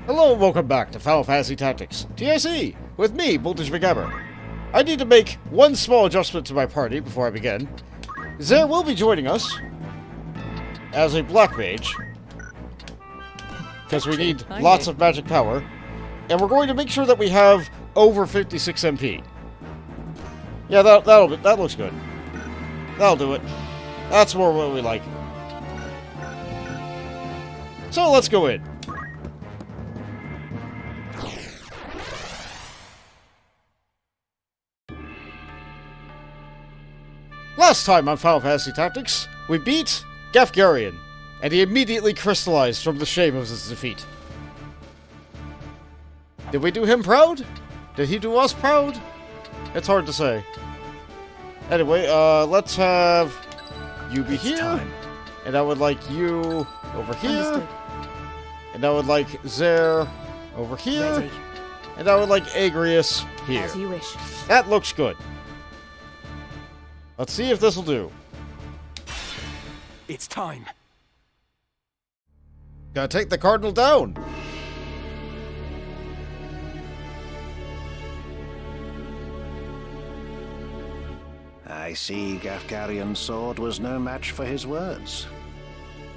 Hello and welcome back to Final Fantasy Tactics, TIC, with me, McGammar. I need to make one small adjustment to my party before I begin. Zare will be joining us as a black mage, because we need lots of magic power, and we're going to make sure that we have over 56 MP. Yeah, that looks good. That'll do it. That's more what we like. So let's go in. Last time on Final Fantasy Tactics, we beat Gafgarian, and he immediately crystallized from the shame of his defeat. Did we do him proud? Did he do us proud? It's hard to say. Anyway, let's have you be here, and I would like you over here, and I would like Zare over here, and I would like Agrius here. As you wish. That looks good. Let's see if this'll do. It's time. Gotta take the Cardinal down. I see Gafgarian's sword was no match for his words.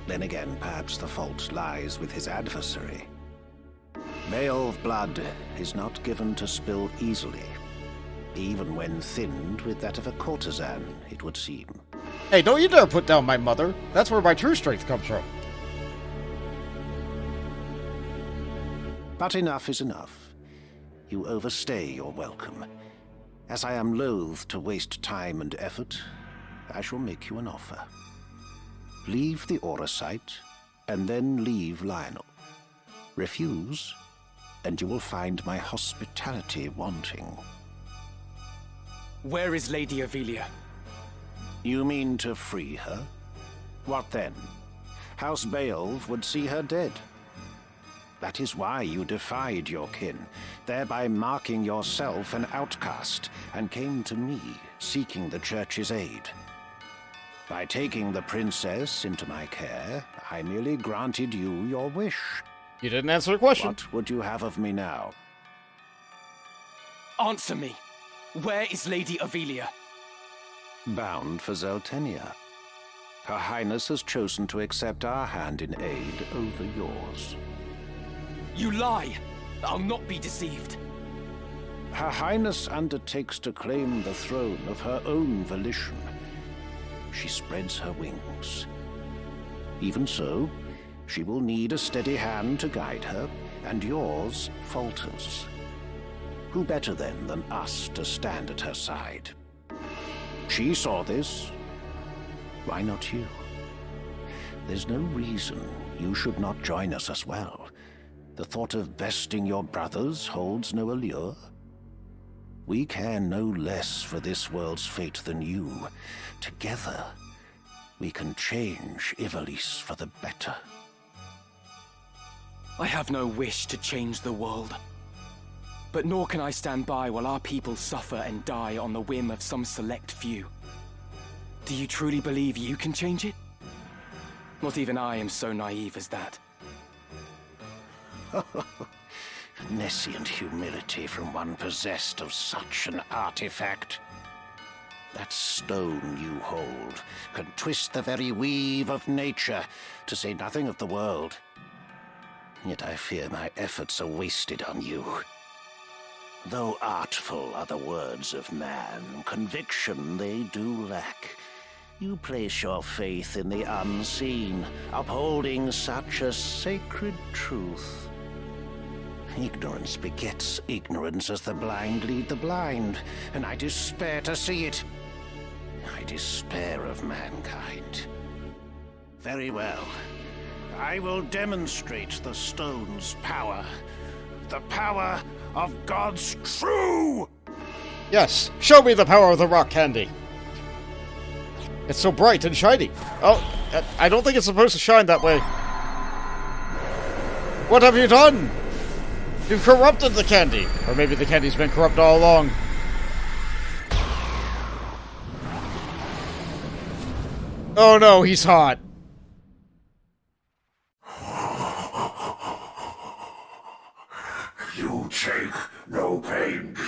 Then again, perhaps the fault lies with his adversary. Male blood is not given to spill easily, even when thinned with that of a courtesan, it would seem. Hey, don't you dare put down my mother. That's where my true strength comes from. But enough is enough. You overstay your welcome. As I am loath to waste time and effort, I shall make you an offer. Leave the Aura site, and then leave Lionel. Refuse, and you will find my hospitality wanting. Where is Lady Avelia? You mean to free her? What then? House Beowulf would see her dead. That is why you defied your kin, thereby marking yourself an outcast, and came to me, seeking the Church's aid. By taking the princess into my care, I merely granted you your wish. You didn't answer the question. What would you have of me now? Answer me. Where is Lady Avelia? Bound for Zeltenia. Her Highness has chosen to accept our hand in aid over yours. You lie! I'll not be deceived. Her Highness undertakes to claim the throne of her own volition. She spreads her wings. Even so, she will need a steady hand to guide her, and yours falters. Who better then than us to stand at her side? She saw this. Why not you? There's no reason you should not join us as well. The thought of besting your brothers holds no allure. We care no less for this world's fate than you. Together, we can change Ivalice for the better. I have no wish to change the world. But nor can I stand by while our people suffer and die on the whim of some select few. Do you truly believe you can change it? Not even I am so naive as that. Nescient humility from one possessed of such an artifact. That stone you hold can twist the very weave of nature, to say nothing of the world. Yet I fear my efforts are wasted on you. Though artful are the words of man, conviction they do lack. You place your faith in the unseen, upholding such a sacred truth. Ignorance begets ignorance as the blind lead the blind, and I despair to see it. I despair of mankind. Very well. I will demonstrate the stone's power. The power of God's true! Yes, show me the power of the rock candy. It's so bright and shiny. Oh, I don't think it's supposed to shine that way. What have you done? You've corrupted the candy. Or maybe the candy's been corrupt all along. Oh no, he's hot. You take no pains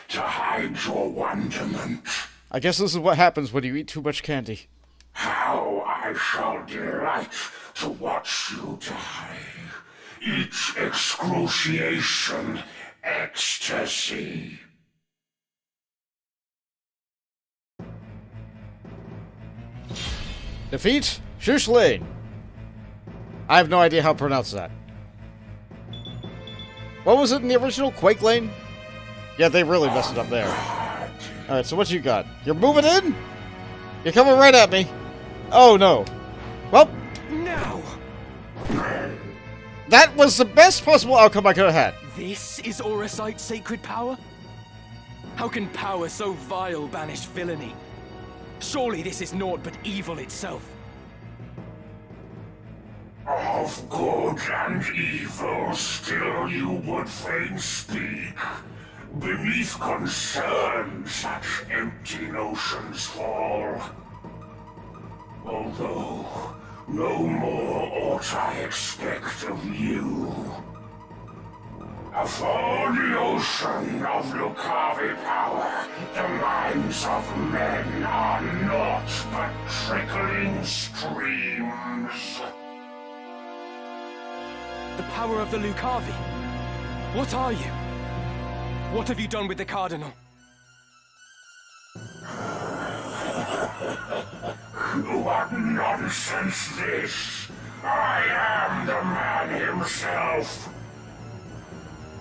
to hide your wonderment. I guess this is what happens when you eat too much candy. How I shall delight to watch you die. Each excruciation, ecstasy. Defeat Shush Lane. I have no idea how to pronounce that. What was it in the original? Quake Lane? Yeah, they really messed it up there. Alright, so what you got? You're moving in? You're coming right at me. Oh no. Well, Now! that was the best possible outcome I could have had. This is Auracite's sacred power? How can power so vile banish villainy? Surely this is naught but evil itself. Of good and evil still you would fain speak. Beneath concern such empty notions fall. Although no more ought I expect of you. Afore the ocean of Lucavi power, the minds of men are naught but trickling streams. The power of the Lucavi? What are you? What have you done with the Cardinal? What nonsense this! I am the man himself.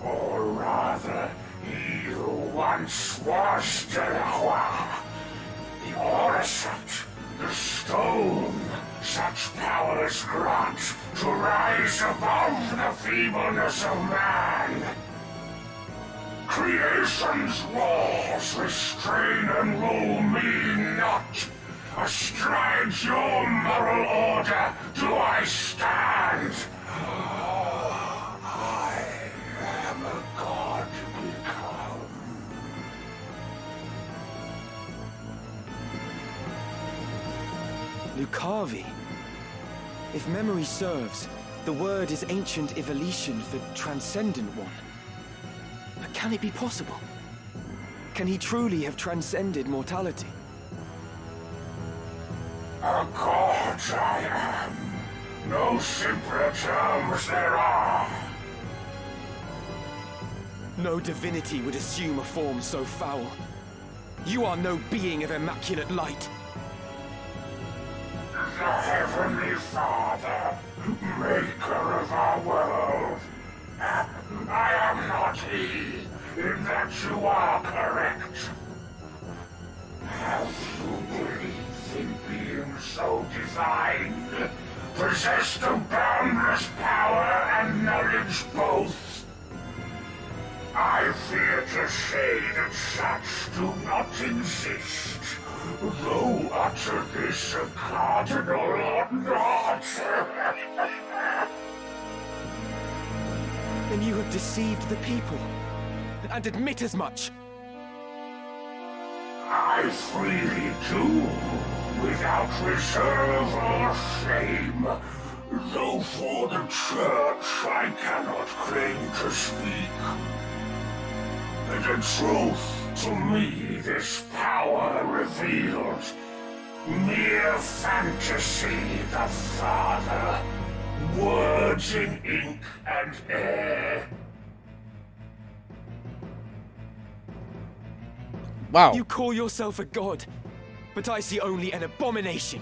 Or rather, he who once was Delacroix. The Auracite, the stone, such powers grant to rise above the feebleness of man. Creation's laws restrain and rule me not. Astride your moral order do I stand. I am a god become. Lucavi? If memory serves, the word is ancient evolution for transcendent one. But can it be possible? Can he truly have transcended mortality? A god I am. No simpler terms there are. No divinity would assume a form so foul. You are no being of immaculate light. The Heavenly Father, maker of our world. I am not he, in that you are correct. Have you belief in being so divine, possessed of boundless power and knowledge both? I fear to say that such do not exist, though utter this a cardinal or not. Then you have deceived the people, and admit as much. I freely do, without reserve or shame, though for the church I cannot claim to speak. The truth to me this power revealed, mere fantasy the Father, words in ink and air. Wow. You call yourself a god, but I see only an abomination.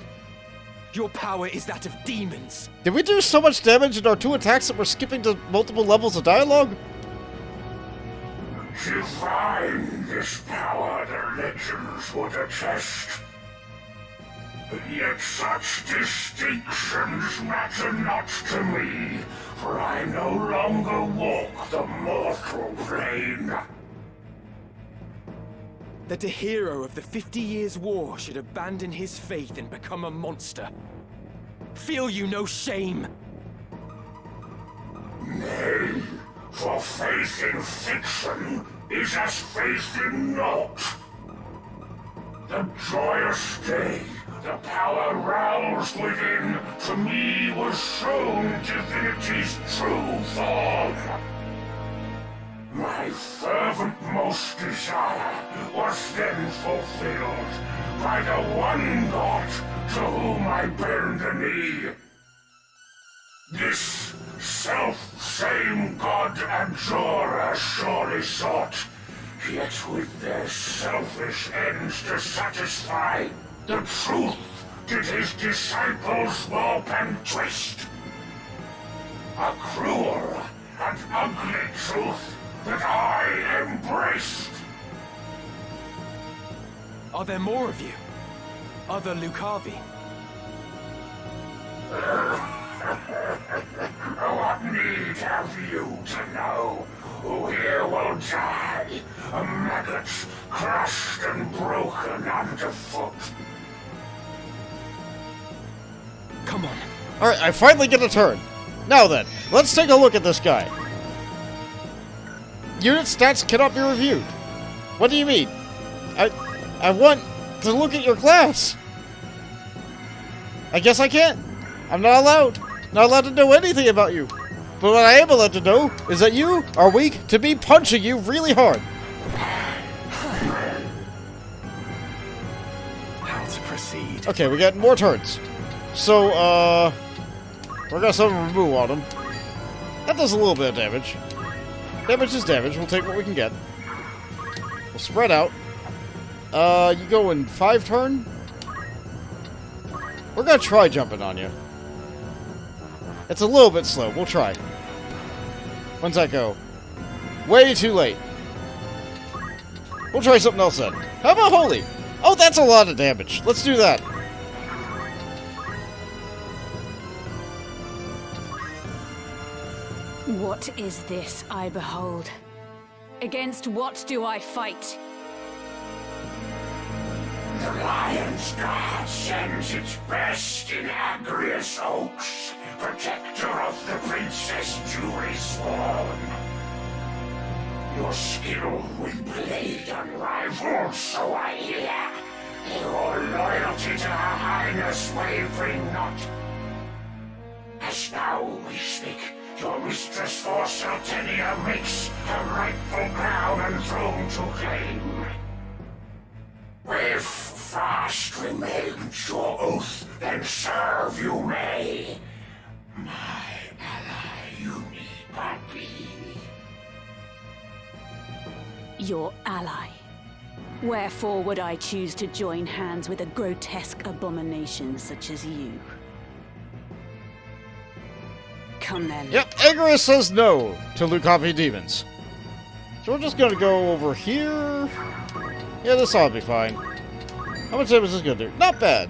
Your power is that of demons. Did we do so much damage in our 2 attacks that we're skipping to multiple levels of dialogue? Divine this power the legends would attest. Yet such distinctions matter not to me, for I no longer walk the mortal plane. That a hero of the 50 Years' War should abandon his faith and become a monster. Feel you no shame? Nay, for faith in fiction is as faith in naught. The joyous day, the power roused within, to me was shown divinity's true form. My fervent-most desire was then fulfilled by the one god to whom I bend the knee. This self-same god Abjurer surely sought, yet with their selfish ends to satisfy, the truth did his disciples warp and twist. A cruel and ugly truth that I embraced. Are there more of you? Other Lucavi? What need have you to know? Who here will die? A maggot crushed and broken underfoot. Come on. Alright, I finally get a turn. Now then, let's take a look at this guy. Unit stats cannot be reviewed. What do you mean? I want to look at your class. I guess I can't. I'm not allowed. Not allowed to know anything about you. But what I am allowed to know is that you are weak to me punching you really hard. How to proceed? Okay, we got more turns. So, we're gonna summon remove on him. That does a little bit of damage. Damage is damage. We'll take what we can get. We'll spread out. You go in 5 turn? We're gonna try jumping on you. It's a little bit slow. We'll try. When's that go? Way too late. We'll try something else then. How about Holy? Oh, that's a lot of damage. Let's do that. What is this I behold? Against what do I fight? The Lion's Guard sends its best in Agrius Oaks, protector of the Princess Julie Swan. Your skill with blade unrivaled, so I hear. Your loyalty to Her Highness wavering not. As now we speak, your mistress for Saltenia makes her rightful crown and throne to claim. If fast remains your oath, then serve you may. My ally you need but be. Your ally. Wherefore would I choose to join hands with a grotesque abomination such as you? Come then. Yep, Agrius says no to Lucavi demons. So we're just gonna go over here. Yeah, this ought to be fine. How much damage is this gonna do? Not bad.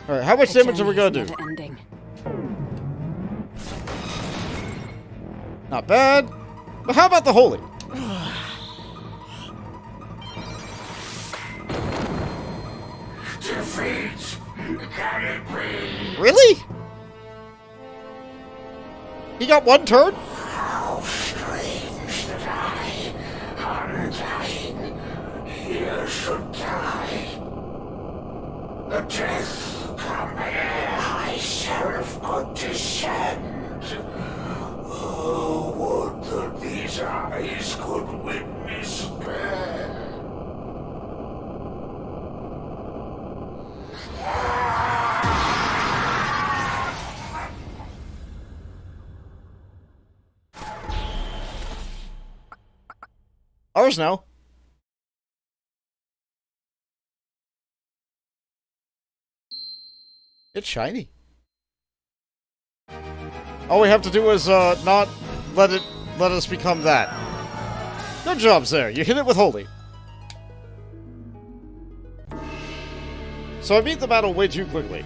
Alright, how much damage are we gonna do? Ending. Not bad. But how about the Holy? Defeat! Can it be? Really? He got 1 turn? How strange that I, undying, here should die. The death come ere High Seraph could descend. Oh, would that these eyes could witness death. Ours now. It's shiny. All we have to do is not let us become that. Good job, there. You hit it with Holy. So I beat the battle way too quickly.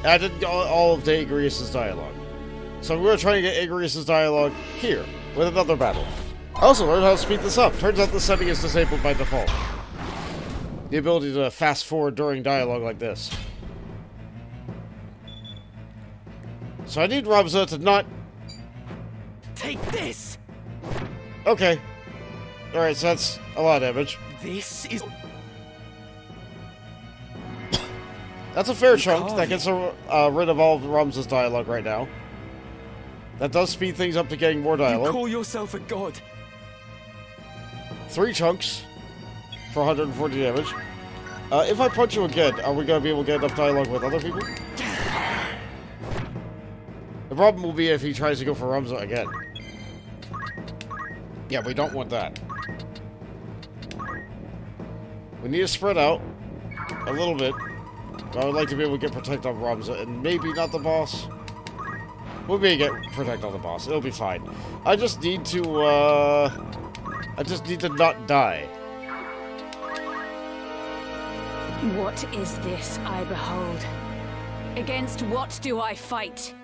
I didn't get all of Agrius' dialogue. So we're going to try to get Agrius' dialogue here, with another battle. I also learned how to speed this up. Turns out this setting is disabled by default. The ability to fast forward during dialogue like this. So I need Ramza to not... Take this! Okay. Alright, so that's a lot of damage. This is... That's a fair chunk. That gets rid of all of Ramza's dialogue right now. That does speed things up to getting more You dialogue. call yourself a god? 3 chunks for 140 damage. If I punch you again, are we going to be able to get enough dialogue with other people? The problem will be if he tries to go for Ramza again. Yeah, we don't want that. We need to spread out a little bit. I would like to be able to get protect on Ramza and maybe not the boss. We'll be able to get protect on the boss. It'll be fine. I just need to not die. What is this I behold? Against what do I fight?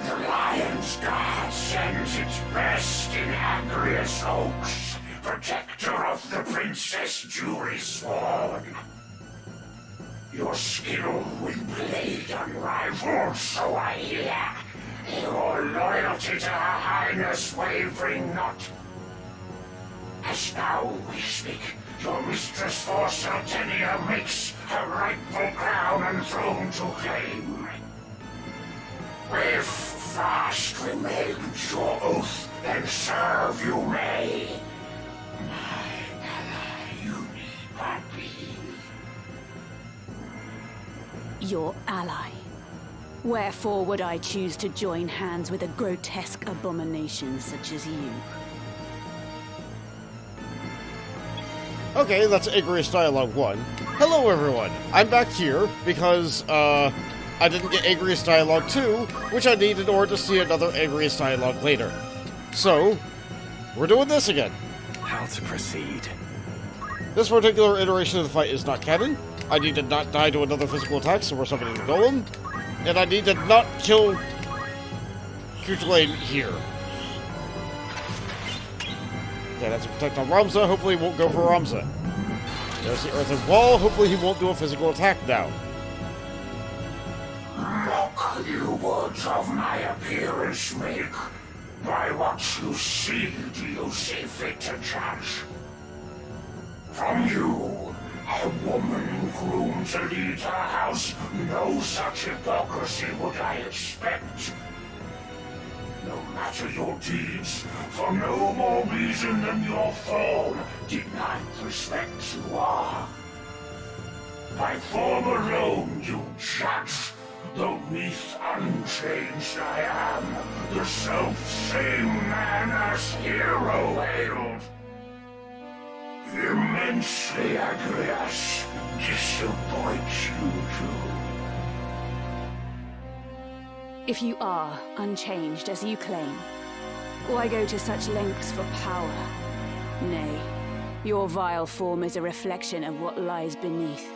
The Lion's Guard sends its best in Agrius Oaks, protector of the Princess Jury Sworn. Your skill with blade unrivaled, so I hear. Your loyalty to Her Highness wavering not. As now we speak, your mistress for Sartenia makes her rightful crown and throne to claim. If fast remains your oath, then serve you may. My ally, you need not be. Your ally. Wherefore would I choose to join hands with a grotesque abomination such as you? Okay, that's Agrius Dialogue 1. Hello, everyone. I'm back here because, I didn't get Agrius Dialogue 2, which I need in order to see another Agrius Dialogue later. So, we're doing this again. How to proceed? This particular iteration of the fight is not canon. I need to not die to another physical attack, so we're summoning the golem. And I need to not kill Kuchelane here. Yeah, that's a protect on Ramza. Hopefully he won't go for Ramza. There's the earthen wall. Hopefully he won't do a physical attack now. Mock you words of my appearance make. By what you see do you see fit to judge? From you, a woman groomed to lead her house, no such hypocrisy would I expect. No matter your deeds, for no more reason than your form denied respect you are. By form alone you judge, though neath unchanged I am, the self-same man as hero hailed. Immensely Agrius disappoints you too. If you are unchanged as you claim, why go to such lengths for power? Nay, your vile form is a reflection of what lies beneath.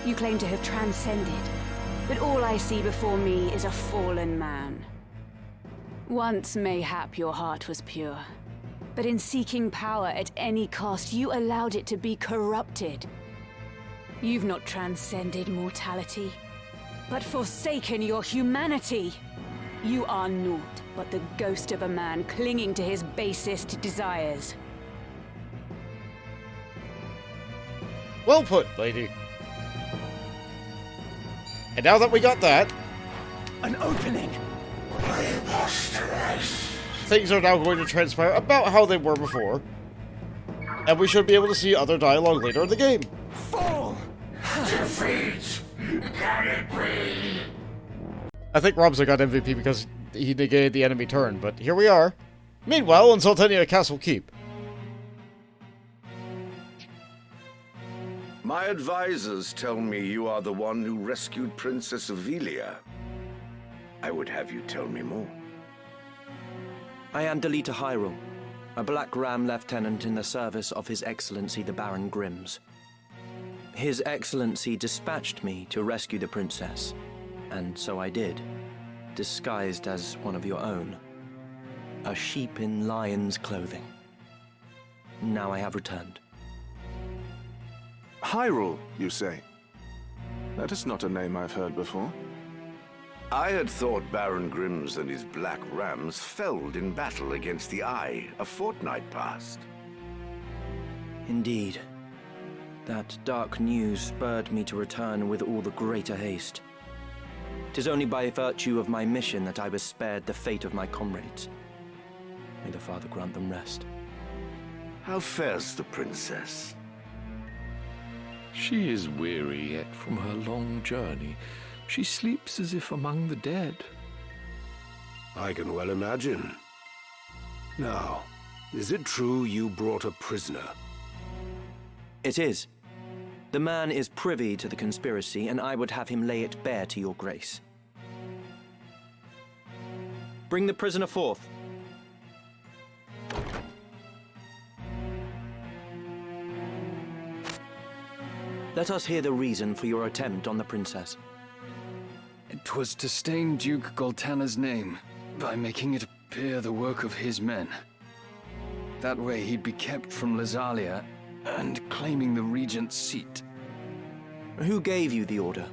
You claim to have transcended, but all I see before me is a fallen man. Once, mayhap, your heart was pure, but in seeking power at any cost, you allowed it to be corrupted. You've not transcended mortality, but forsaken your humanity. You are naught but the ghost of a man clinging to his basest desires. Well put, lady. And now that we got that, An opening! things are now going to transpire about how they were before. And we should be able to see other dialogue later in the game. Fall! Defeat! Can it be? I think Ramza got MVP because he negated the enemy turn, but here we are. Meanwhile, in Sultania Castle Keep. My advisors tell me you are the one who rescued Princess Avelia. I would have you tell me more. I am Delita Hyrule, a Black Ram lieutenant in the service of His Excellency the Baron Grimms. His Excellency dispatched me to rescue the princess, and so I did, disguised as one of your own. A sheep in lion's clothing. Now I have returned. Hyrule, you say? That is not a name I've heard before. I had thought Baron Grimms and his Black Rams felled in battle against the Eye a fortnight past. Indeed. That dark news spurred me to return with all the greater haste. 'Tis only by virtue of my mission that I was spared the fate of my comrades. May the Father grant them rest. How fares the princess? She is weary yet from her long journey. She sleeps as if among the dead. I can well imagine. Now, is it true you brought a prisoner? It is. The man is privy to the conspiracy, and I would have him lay it bare to your grace. Bring the prisoner forth. Let us hear the reason for your attempt on the princess. It was to stain Duke Goltana's name by making it appear the work of his men. That way he'd be kept from Lazalia and claiming the regent's seat. Who gave you the order?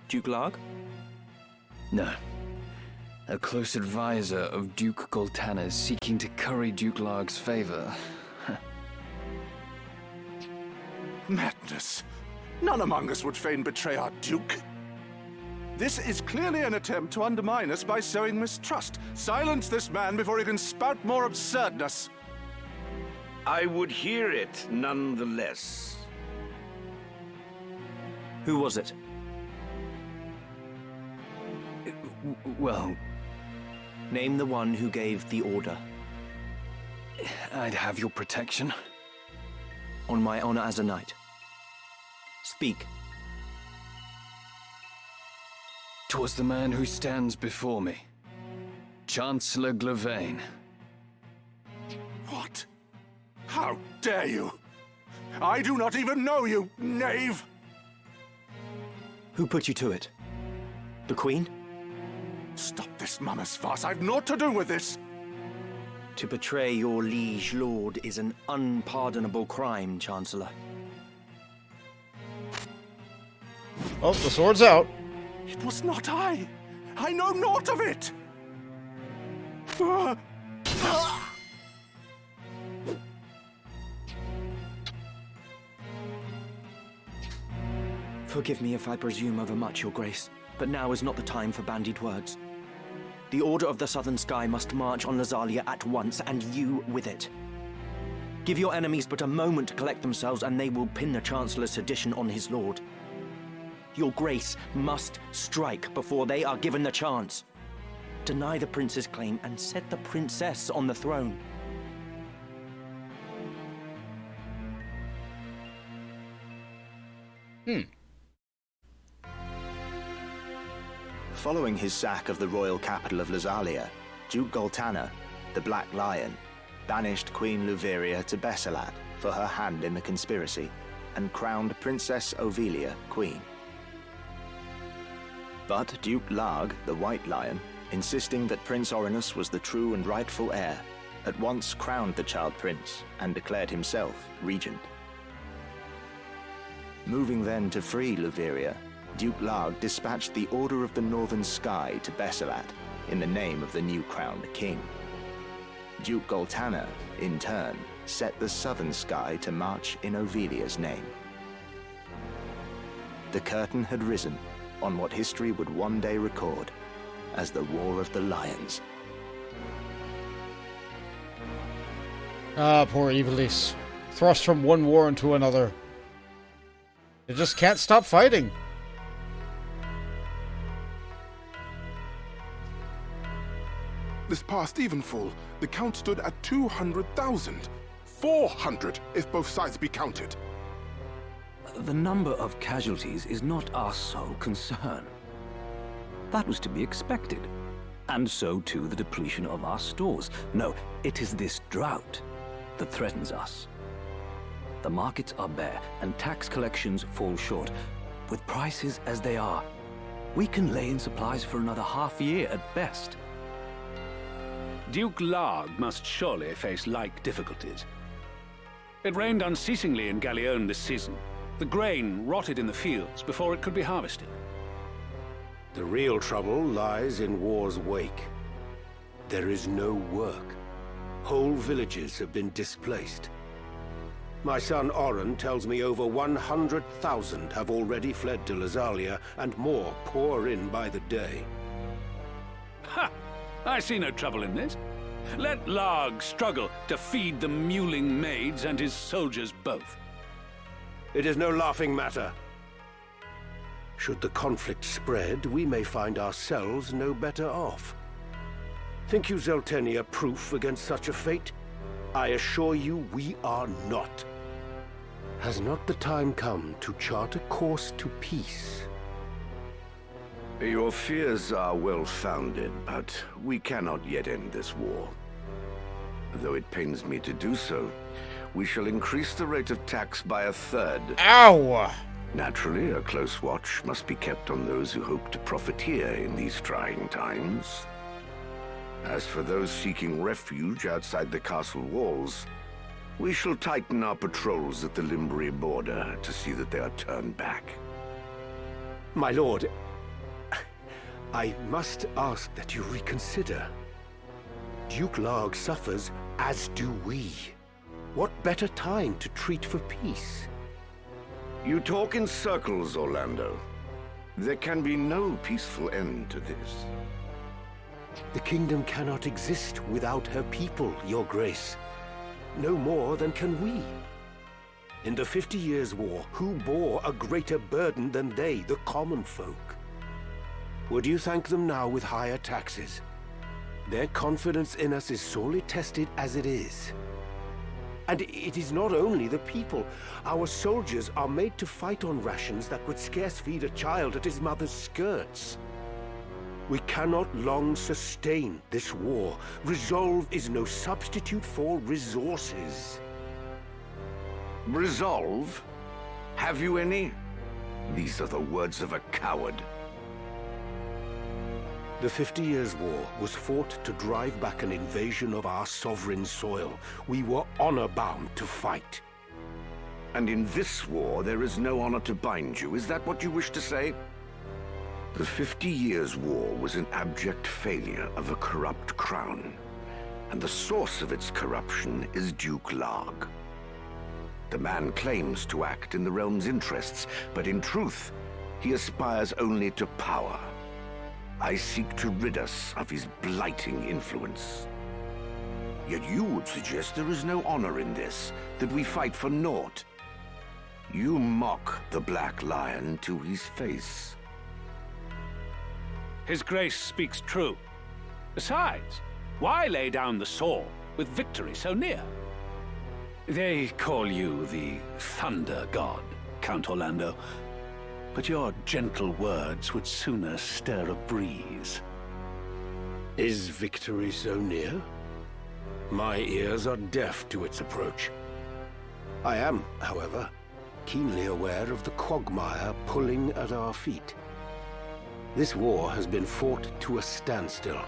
Duke Larg? No. A close advisor of Duke Goltana's seeking to curry Duke Larg's favor. Madness! None among us would fain betray our Duke. This is clearly an attempt to undermine us by sowing mistrust. Silence this man before he can spout more absurdness. I would hear it nonetheless. Who was it? Well, Name the one who gave the order. I'd have your protection. On my honor as a knight. Speak. 'Twas the man who stands before me. Chancellor Glavain. What? How dare you? I do not even know you, knave! Who put you to it? The Queen? Stop this mummer's farce. I've naught to do with this. To betray your liege lord is an unpardonable crime, Chancellor. Oh, the sword's out. It was not I. I know naught of it. Forgive me if I presume overmuch, Your Grace, but now is not the time for bandied words. The Order of the Southern Sky must march on Lazalia at once, and you with it. Give your enemies but a moment to collect themselves, and they will pin the Chancellor's sedition on his lord. Your Grace must strike before they are given the chance. Deny the prince's claim and set the princess on the throne. Following his sack of the royal capital of Lazalia, Duke Goltana, the Black Lion, banished Queen Luveria to Besselat for her hand in the conspiracy, and crowned Princess Ovelia queen. But Duke Larg, the White Lion, insisting that Prince Orinus was the true and rightful heir, at once crowned the child prince and declared himself regent. Moving then to free Luveria, Duke Larg dispatched the Order of the Northern Sky to Besselat in the name of the new crowned king. Duke Goltana, in turn, set the Southern Sky to march in Ovelia's name. The curtain had risen on what history would one day record as the War of the Lions. Ah, poor Ivalice. Thrust from one war into another. They just can't stop fighting. This past evenfall, the count stood at 200,000. 400 if both sides be counted. The number of casualties is not our sole concern. That was to be expected. And so too the depletion of our stores. No, it is this drought that threatens us. The markets are bare and tax collections fall short. With prices as they are, we can lay in supplies for another half year at best. Duke Larg must surely face like difficulties. It rained unceasingly in Galleon this season. The grain rotted in the fields before it could be harvested. The real trouble lies in war's wake. There is no work. Whole villages have been displaced. My son Oren tells me over 100,000 have already fled to Lazalia, and more pour in by the day. Ha! I see no trouble in this. Let Larg struggle to feed the mewling maids and his soldiers both. It is no laughing matter. Should the conflict spread, we may find ourselves no better off. Think you Zeltenia proof against such a fate? I assure you we are not. Has not the time come to chart a course to peace? Your fears are well-founded, but we cannot yet end this war. Though it pains me to do so, we shall increase the rate of tax by 1/3. Ow! Naturally, a close watch must be kept on those who hope to profiteer in these trying times. As for those seeking refuge outside the castle walls, we shall tighten our patrols at the Limbri border to see that they are turned back. My lord, I must ask that you reconsider. Duke Larg suffers, as do we. What better time to treat for peace? You talk in circles, Orlando. There can be no peaceful end to this. The kingdom cannot exist without her people, your grace. No more than can we. In the 50 Years' War, who bore a greater burden than they, the common folk? Would you thank them now with higher taxes? Their confidence in us is sorely tested as it is. And it is not only the people. Our soldiers are made to fight on rations that would scarce feed a child at his mother's skirts. We cannot long sustain this war. Resolve is no substitute for resources. Resolve? Have you any? These are the words of a coward. The 50 Years' War was fought to drive back an invasion of our sovereign soil. We were honor-bound to fight. And in this war, there is no honor to bind you. Is that what you wish to say? The 50 Years' War was an abject failure of a corrupt crown. And the source of its corruption is Duke Larg. The man claims to act in the realm's interests, but in truth, he aspires only to power. I seek to rid us of his blighting influence. Yet you would suggest there is no honor in this, that we fight for naught. You mock the Black Lion to his face. His Grace speaks true. Besides, why lay down the sword with victory so near? They call you the Thunder God, Count Orlando. But your gentle words would sooner stir a breeze. Is victory so near? My ears are deaf to its approach. I am, however, keenly aware of the quagmire pulling at our feet. This war has been fought to a standstill.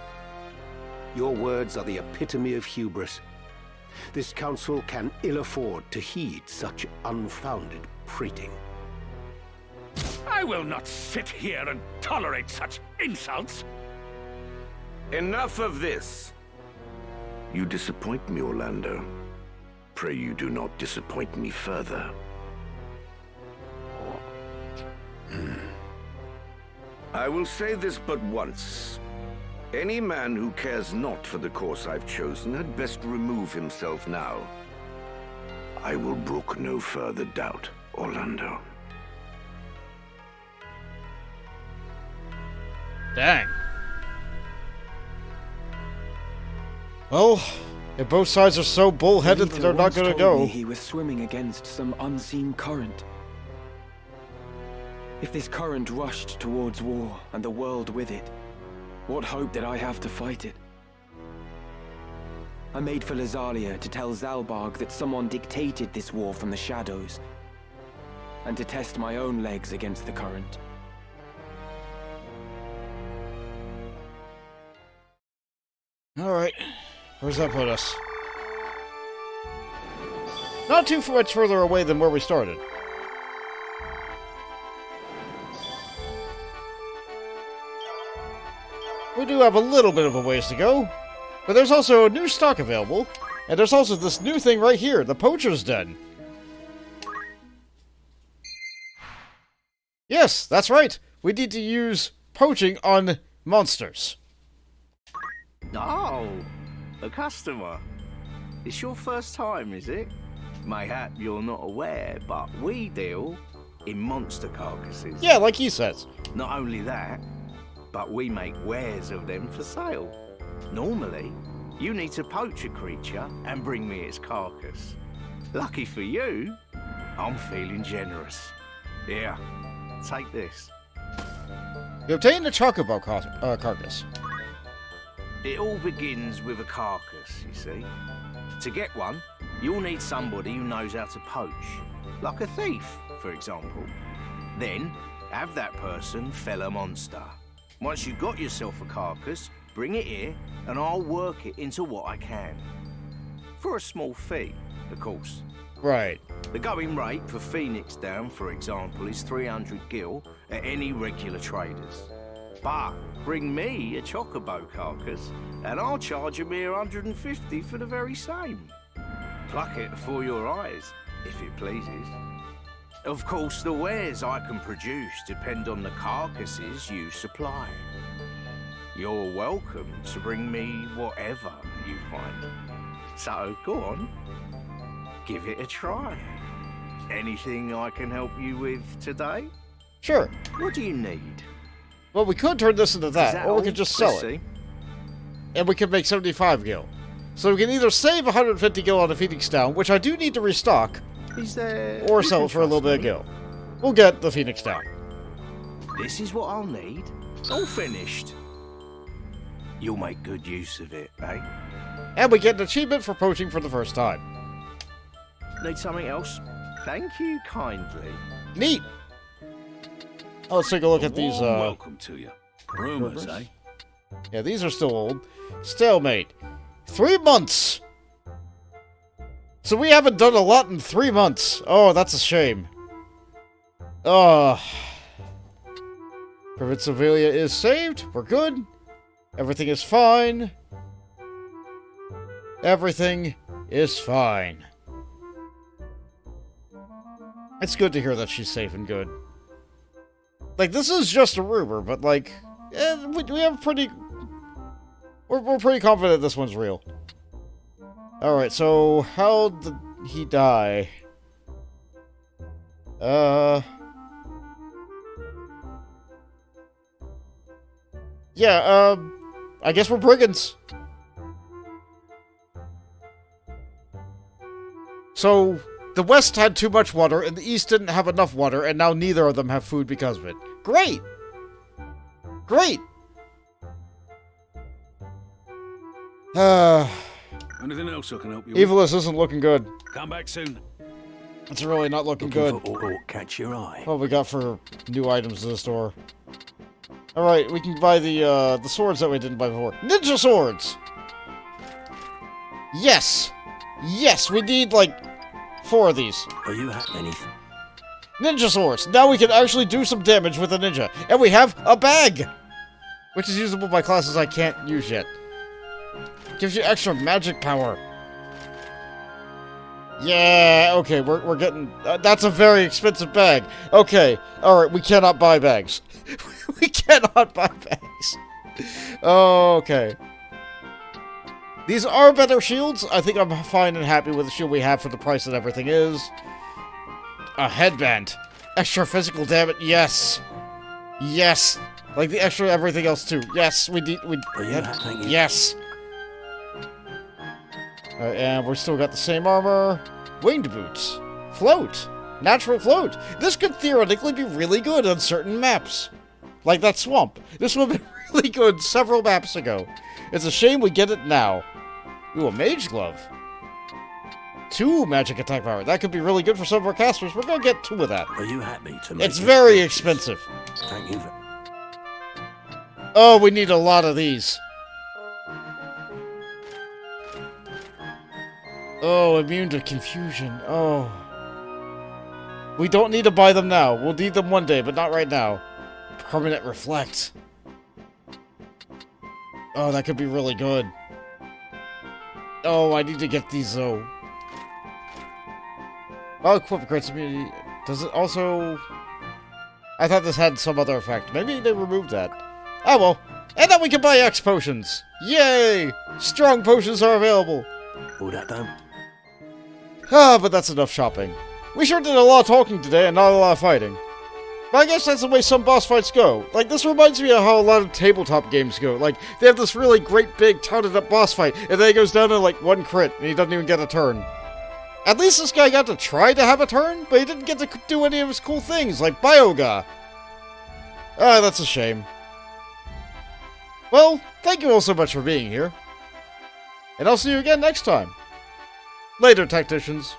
Your words are the epitome of hubris. This council can ill afford to heed such unfounded prating. I will not sit here and tolerate such insults. Enough of this. You disappoint me, Orlando. Pray you do not disappoint me further. I will say this but once. Any man who cares not for the course I've chosen had best remove himself now. I will brook no further doubt, Orlando. Dang. Well, if both sides are so bullheaded that they're not gonna go. He was swimming against some unseen current. If this current rushed towards war, and the world with it, what hope did I have to fight it? I made for Lazalia to tell Zalbarg that someone dictated this war from the shadows, and to test my own legs against the current. Alright. Where's that put us? Not too much further away than where we started. We do have a little bit of a ways to go, but there's also a new stock available, and there's also this new thing right here, the Poacher's Den. Yes, that's right. We need to use poaching on monsters. Oh, a customer. It's your first time, is it? Mayhap you're not aware, but we deal in monster carcasses. Yeah, like he says. Not only that, but we make wares of them for sale. Normally, you need to poach a creature and bring me its carcass. Lucky for you, I'm feeling generous. Here, take this. You obtain the chocobo carcass. It all begins with a carcass, you see. To get one, you'll need somebody who knows how to poach. Like a thief, for example. Then, have that person fell a monster. Once you've got yourself a carcass, bring it here, and I'll work it into what I can. For a small fee, of course. Right. The going rate for Phoenix down, for example, is 300 gil at any regular traders. But bring me a chocobo carcass, and I'll charge a mere 150 for the very same. Pluck it before your eyes, if it pleases. Of course, the wares I can produce depend on the carcasses you supply. You're welcome to bring me whatever you find. So, go on. Give it a try. Anything I can help you with today? Sure. What do you need? Well, we could turn this into that, or we could just sell it. And we could make 75 gil. So we can either save 150 gil on the Phoenix Down, which I do need to restock, or sell it for a little bit of gil. We'll get the Phoenix Down. This is what I'll need. All finished. You'll make good use of it, eh? And we get an achievement for poaching for the first time. Need something else? Thank you kindly. Neat. Oh, let's take a look at these, welcome to you. Rumors, eh? Yeah, these are still old. Stalemate. 3 months! So we haven't done a lot in 3 months. Oh, that's a shame. Oh. Provincialia is saved. We're good. Everything is fine. Everything is fine. It's good to hear that she's safe and good. Like, this is just a rumor, but, like, we have pretty... We're pretty confident this one's real. Alright, so how did he die? Yeah, I guess we're brigands. So, the West had too much water, and the East didn't have enough water, and now neither of them have food because of it. Great! Great! Anything else I can help you with? Evilus isn't looking good. Come back soon. It's really not looking good. Or catch your eye. What we got for new items in the store? Alright, we can buy the swords that we didn't buy before. Ninja swords! Yes! Yes, we need, like, 4 of these. Are you at anything? Ninja swords! Now we can actually do some damage with a ninja. And we have a bag! Which is usable by classes I can't use yet. Gives you extra magic power. Yeah, okay, we're getting... that's a very expensive bag. Okay, alright, we cannot buy bags. We cannot buy bags. Okay. These are better shields. I think I'm fine and happy with the shield we have for the price that everything is. A headband. Extra physical damage. Yes. Yes. Like the extra everything else too. Yes, we need... Yes. Alright, and we've still got the same armor. Winged boots. Float. Natural float. This could theoretically be really good on certain maps. Like that swamp. This would have been really good several maps ago. It's a shame we get it now. Ooh, a mage glove. 2 magic attack power. That could be really good for some of our casters. We're gonna get 2 of that. Are you happy to make It's very expensive. Thank you. Oh, we need a lot of these. Oh, immune to confusion. Oh. We don't need to buy them now. We'll need them one day, but not right now. Permanent reflect. Oh, that could be really good. Oh, I need to get these, though. Oh, equip grants immunity. Does it also... I thought this had some other effect. Maybe they removed that. Oh well. And then we can buy X potions. Yay! Strong potions are available. All that done? But that's enough shopping. We sure did a lot of talking today and not a lot of fighting. But I guess that's the way some boss fights go. Like, this reminds me of how a lot of tabletop games go. Like, they have this really great, big, touted up boss fight, and then it goes down to, like, one crit, and he doesn't even get a turn. At least this guy got to try to have a turn, but he didn't get to do any of his cool things, like Bioga. That's a shame. Well, thank you all so much for being here. And I'll see you again next time. Later, tacticians.